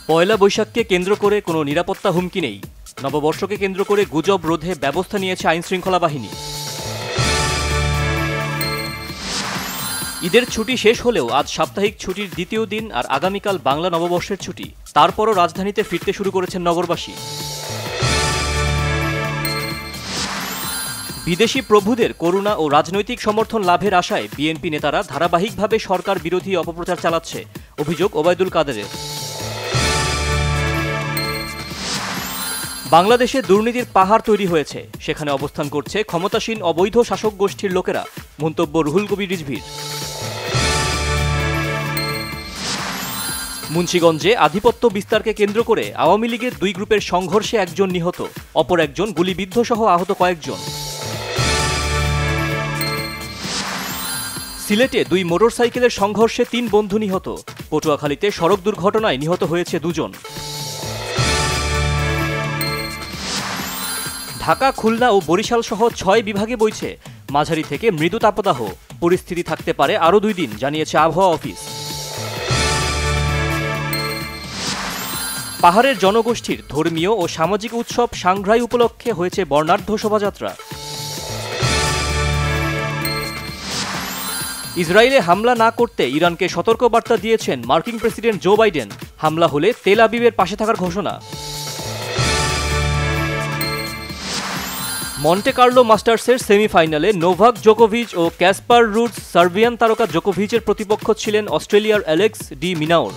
পয়লা বৈশাখকে কেন্দ্র করে কোনো নিরাপত্তা হুমকি নেই। নববর্ষকে কেন্দ্র করে গুজব রোধে ব্যবস্থা নিয়েছে আইনশৃঙ্খলা বাহিনী। ঈদের ছুটি শেষ হলেও আজ সাপ্তাহিক ছুটির দ্বিতীয় দিন আর আগামীকাল বাংলা নববর্ষের ছুটি। তারপরও রাজধানীতে ফিরতে শুরু করেছেন নগরবাসী। বিদেশি প্রভুদের করুণা ও রাজনৈতিক সমর্থন লাভের আশায় বিএনপি নেতারা ধারাবাহিকভাবে সরকার বিরোধী অপপ্রচার চালাচ্ছে, অভিযোগ ওবায়দুল কাদেরের। বাংলাদেশে দুর্নীতির পাহাড় তৈরি হয়েছে, সেখানে অবস্থান করছে ক্ষমতাসীন অবৈধ শাসক গোষ্ঠীর লোকেরা, মন্তব্য রুহুল কবির রিজভীর। মুন্সিগঞ্জে আধিপত্য বিস্তারকে কেন্দ্র করে আওয়ামী লীগের দুই গ্রুপের সংঘর্ষে একজন নিহত, অপর একজন গুলিবিদ্ধ সহ আহত কয়েকজন। সিলেটে দুই মোটরসাইকেলের সংঘর্ষে ৩ বন্ধু নিহত, পটুয়াখালীতে সড়ক দুর্ঘটনায় নিহত হয়েছে 2 জন। ঢাকা, খুলনা ও বরিশাল সহ 6 বিভাগে বইছে মাঝারি থেকে মৃদু তাপদাহ, পরিস্থিতি থাকতে পারে আরও 2 দিন, জানিয়েছে আবহাওয়া অফিস। পাহাড়ের জনগোষ্ঠীর ধর্মীয় ও সামাজিক উৎসব সাংগ্রাই উপলক্ষে হয়েছে বর্ণাঢ্য শোভাযাত্রা। ইসরায়েলে হামলা না করতে ইরানকে সতর্কবার্তা দিয়েছেন মার্কিন প্রেসিডেন্ট জো বাইডেন, হামলা হলে তেল আবিবের পাশে থাকার ঘোষণা। মন্টে কার্লো মাস্টার্সের সেমিফাইনালে নোভাক জোকোভিচ ও ক্যাসপার রুডস সার্বিয়ান তারকা জোকোভিচের প্রতিপক্ষ ছিলেন অস্ট্রেলিয়ার অ্যালেক্স ডি মিনাউর।